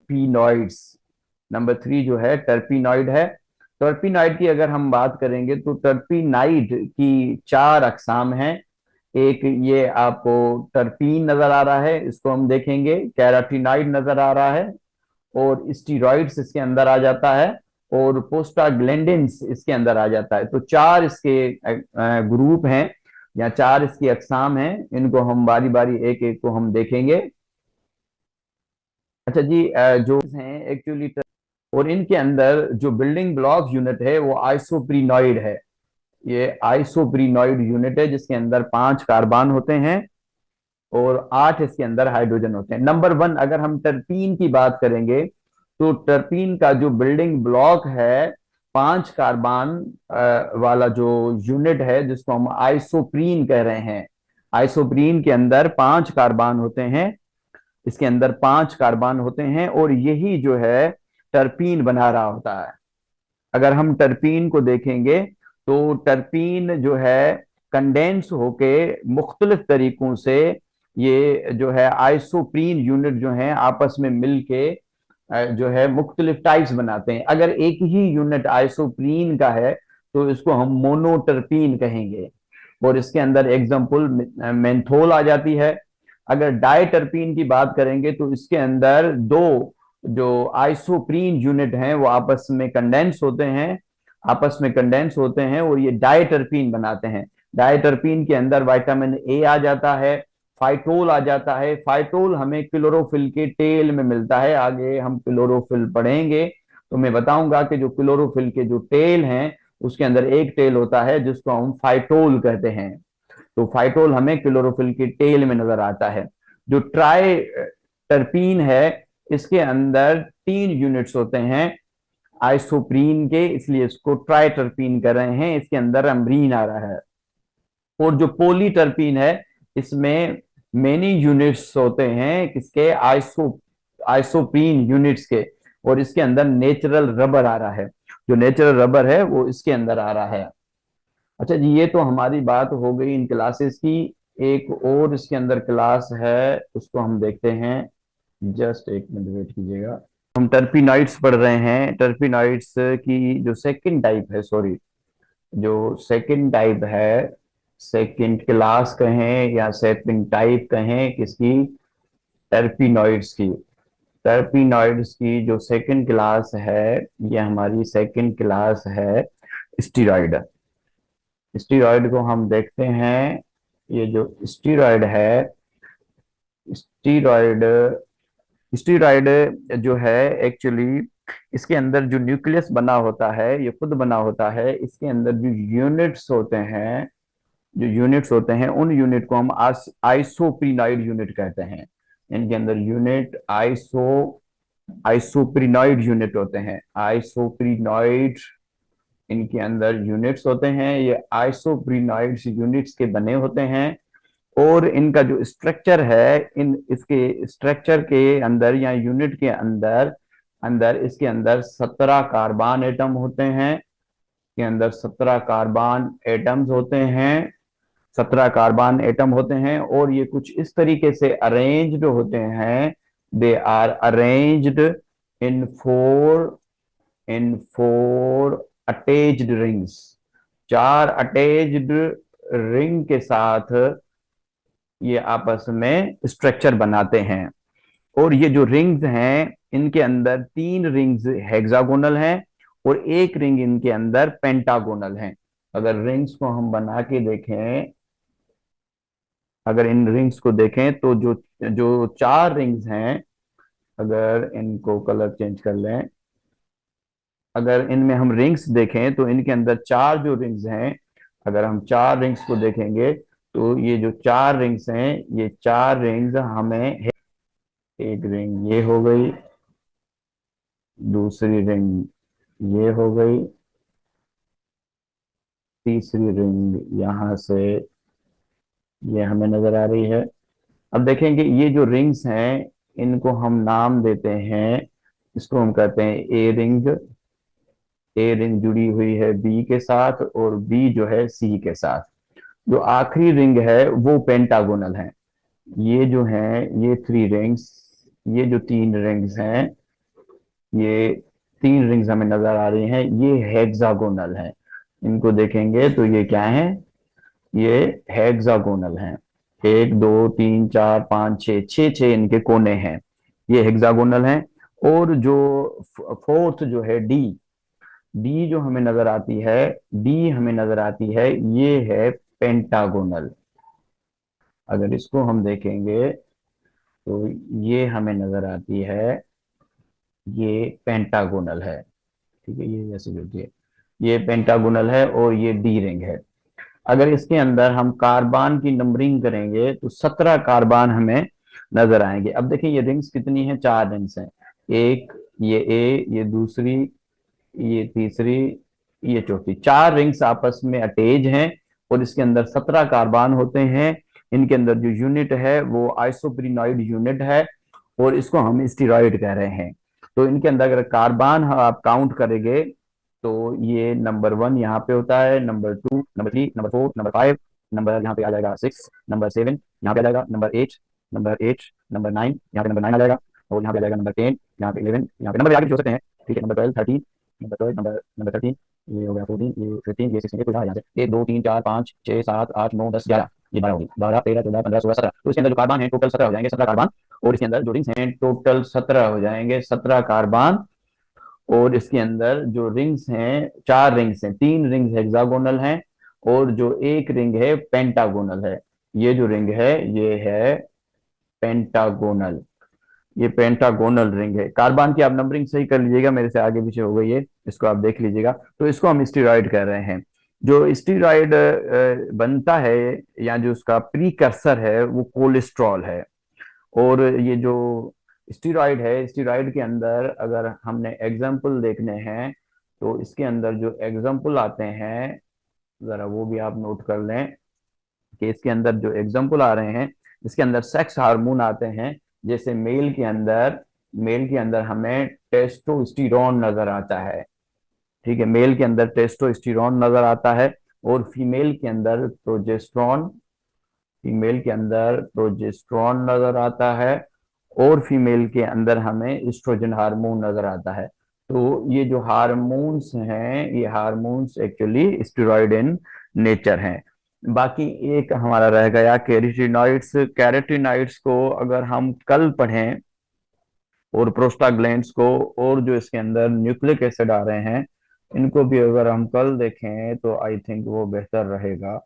टर्पीनॉइड्स। Number 3 जो है टर्पीनॉइड है। टर्पीनॉइड की अगर हम बात करेंगे तो टर्पीनाइड की 4 अकसाम हैं। एक ये आपको टर्पीन नजर आ रहा है, इसको हम देखेंगे। कैराटीनॉइड नजर आ रहा है, और स्टीरॉइड्स इसके अंदर आ जाता है, और प्रोस्टाग्लैंडिन्स इसके अंदर आ जाता है। तो 4 इसके ग्रुप हैं, या 4 इसकी अकसाम हैं। इनको हम बारी बारी एक एक को हम देखेंगे। अच्छा जी, जो हैं एक्चुअली, और इनके अंदर जो बिल्डिंग ब्लॉक यूनिट है वो आइसोप्रीनॉइड है। ये आइसोप्रीनॉइड यूनिट है जिसके अंदर 5 कार्बन होते हैं और 8 इसके अंदर हाइड्रोजन होते हैं। नंबर 1 अगर हम टर्पीन की बात करेंगे, तो टर्पीन का जो बिल्डिंग ब्लॉक है, 5 कार्बन वाला जो यूनिट है जिसको हम आइसोप्रीन कह रहे हैं। आइसोप्रीन के अंदर 5 कार्बन होते हैं, इसके अंदर 5 कार्बन होते हैं, और यही जो है टर्पीन बना रहा होता है। अगर हम टर्पीन को देखेंगे तो टर्पीन जो है कंडेंस होके मुख्तलिफ तरीकों से ये जो है आइसोप्रीन यूनिट जो है आपस में मिलके जो है मुख्तलिफ टाइप्स बनाते हैं। अगर एक ही यूनिट आइसोप्रीन का है तो इसको हम मोनोटर्पीन कहेंगे, और इसके अंदर एग्जाम्पल मेंथोल आ जाती है। अगर डाइटर्पीन की बात करेंगे तो इसके अंदर 2 जो आइसोप्रीन यूनिट हैं वो आपस में कंडेंस होते हैं और ये डाइटर्पीन बनाते हैं। डाइटर्पीन के अंदर विटामिन ए आ जाता है, फाइटोल आ जाता है। फाइटोल हमें क्लोरोफिल के टेल में मिलता है। आगे हम क्लोरोफिल पढ़ेंगे तो मैं बताऊंगा कि जो क्लोरोफिल के जो टेल हैं उसके अंदर एक टेल होता है जिसको हम फाइटोल कहते हैं। तो फाइटोल हमें क्लोरोफिल के टेल में नजर आता है। जो ट्राई टर्पीन है, इसके अंदर 3 यूनिट्स होते हैं आइसोप्रीन के, इसलिए इसको ट्राई टर्पीन कर रहे हैं। इसके अंदर अमरीन आ रहा है। और जो पोलीटर्पीन है, इसमें मेनी यूनिट्स होते हैं किसके, आइसोप्रीन यूनिट्स के, और इसके अंदर नेचुरल रबर आ रहा है। जो नेचुरल रबर है वो इसके अंदर आ रहा है। अच्छा जी, ये तो हमारी बात हो गई इन क्लासेस की। एक और इसके अंदर क्लास है, उसको हम देखते हैं। जस्ट एक मिनट वेट कीजिएगा। हम टर्पिनॉइड्स पढ़ रहे हैं। टर्पिनॉइड्स की जो सेकंड टाइप है, सॉरी, जो सेकंड टाइप है, सेकंड क्लास कहें या सेकंड टाइप कहें किसकी, टर्पिनॉइड्स की। टर्पिनॉइड्स की जो सेकंड क्लास है, ये हमारी सेकंड क्लास है स्टीरॉइड। स्टीरॉइड को हम देखते हैं। ये जो स्टीरॉइड है, स्टीरॉइड स्टीरॉइड जो है एक्चुअली, इसके अंदर जो न्यूक्लियस बना होता है ये खुद बना होता है। इसके अंदर जो यूनिट्स होते हैं उन यूनिट को हम आइसोप्रीनॉइड यूनिट कहते हैं। इनके अंदर यूनिट आइसोप्रीनॉइड यूनिट होते हैं। आइसोप्रीनॉइड इनके अंदर यूनिट्स होते हैं, ये आइसोप्रीनॉइड्स यूनिट्स के बने होते हैं। और इनका जो स्ट्रक्चर है, इन इसके स्ट्रक्चर के अंदर या यूनिट के अंदर अंदर इसके अंदर 17 कार्बन एटम होते हैं। के अंदर 17 कार्बन एटम्स होते हैं, 17 कार्बन एटम होते हैं, और ये कुछ इस तरीके से अरेंज्ड होते हैं। They are arranged in four attached rings. 4 attached ring के साथ ये आपस में स्ट्रक्चर बनाते हैं। और ये जो रिंग्स हैं, इनके अंदर 3 रिंग्स हेक्सागोनल हैं और एक रिंग इनके अंदर पेंटागोनल है। अगर रिंग्स को हम बना के देखें, अगर इन रिंग्स को देखें तो जो जो 4 रिंग्स हैं, अगर इनको कलर चेंज कर लें, अगर इनमें हम रिंग्स देखें तो इनके अंदर 4 जो रिंग्स हैं, अगर हम 4 रिंग्स को देखेंगे तो ये जो 4 रिंग्स हैं, ये 4 रिंग्स हमें, एक रिंग ये हो गई, दूसरी रिंग ये हो गई, तीसरी रिंग यहां से ये हमें नजर आ रही है। अब देखेंगे ये जो रिंग्स हैं, इनको हम नाम देते हैं, इसको हम कहते हैं ए रिंग। ए रिंग जुड़ी हुई है बी के साथ और बी जो है सी के साथ। जो आखिरी रिंग है वो पेंटागोनल है। ये जो है ये 3 रिंग्स, ये जो 3 रिंग्स हैं, ये 3 रिंग्स हमें नजर आ रही हैं, ये हेक्सागोनल है। इनको देखेंगे तो ये क्या है, ये हेक्सागोनल हैं। 1 2 3 4 5 6, छः छः इनके कोने हैं, ये हेक्सागोनल हैं। और जो फोर्थ जो है डी, डी जो हमें नजर आती है, डी हमें नजर आती है, ये है पेंटागोनल। अगर इसको हम देखेंगे तो ये हमें नजर आती है, ये पेंटागोनल है। ठीक है, ये ऐसे होती है, ये पेंटागोनल है और ये डी रिंग है। अगर इसके अंदर हम कार्बान की नंबरिंग करेंगे तो 17 कार्बान हमें नजर आएंगे। अब देखिए ये रिंग्स कितनी हैं, 4 रिंग्स हैं। एक, ये ए, ये दूसरी, ये तीसरी, ये चौथी, 4 रिंग्स आपस में अटैच हैं। और इसके अंदर 17 कार्बन होते हैं। इनके अंदर जो यूनिट है वो आइसोप्रीनॉइड यूनिट है, और इसको हम स्टीरॉइड कह रहे हैं। तो इनके अंदर अगर कार्बन आप काउंट करेंगे तो ये नंबर 1 यहाँ पे होता है, number 2, number 3, number 4, number 5, number यहाँ पे आ जाएगा 6, नंबर 7 यहाँ पे आ जाएगा, नंबर 8, नंबर 9 यहाँ पे नंबर 9 आ जाएगा, और यहाँ पे आ जाएगा नंबर 10, यहाँ पे 11, यहाँ पे नंबर आगे भी हो सकते हैं। ठीक है, नंबर 12, 13, नंबर 13, ये हो गया 14, ये 15, ये 16, यहाँ से 1 2 3 4 5 6 7 8 9 10 11, ये 12 होगी, 12 13 14 15 16 17। तो इसके अंदर जो कार्बन है टोटल 17 हो जाएंगे, 17 कार्बन। और इसके अंदर जो रिंग्स हैं टोटल 17 हो जाएंगे, 17 कार्बन। और इसके अंदर जो रिंग्स हैं, 4 रिंग्स हैं, 3 रिंग्स हेक्सागोनल हैं, और जो एक रिंग है पेंटागोनल है। ये जो रिंग है ये है पेंटागोनल, ये पेंटागोनल रिंग है। कार्बन की आप नंबरिंग सही कर लीजिएगा, मेरे से आगे पीछे हो गई है, इसको आप देख लीजिएगा। तो इसको हम स्टीरॉयड कह रहे हैं। जो स्टीरॉयड बनता है, या जो उसका प्रीकर्सर है, वो कोलेस्ट्रॉल है। और ये जो स्टीरॉयड है, स्टीरॉयड के अंदर अगर हमने एग्जाम्पल देखने हैं तो इसके अंदर जो एग्जाम्पल आते हैं, जरा वो भी आप नोट कर लें कि इसके अंदर जो एग्जाम्पल आ रहे हैं, इसके अंदर सेक्स हार्मोन आते हैं। जैसे मेल के अंदर हमें टेस्टोस्टेरोन नजर आता है। ठीक है, मेल के अंदर टेस्टोस्टेरोन नजर आता है, और फीमेल के अंदर प्रोजेस्ट्रॉन नजर आता है, और फीमेल के अंदर हमें एस्ट्रोजन हार्मोन नजर आता है। तो ये जो हार्मोन्स हैं, ये hormones actually steroid in nature हैं। बाकी एक हमारा रह गया कैरोटीनॉइड्स। कैरोटीनॉइड्स को अगर हम कल पढ़ें, और प्रोस्टाग्लैंड्स को, और जो इसके अंदर न्यूक्लिक एसिड आ रहे हैं, इनको भी अगर हम कल देखें तो आई थिंक वो बेहतर रहेगा।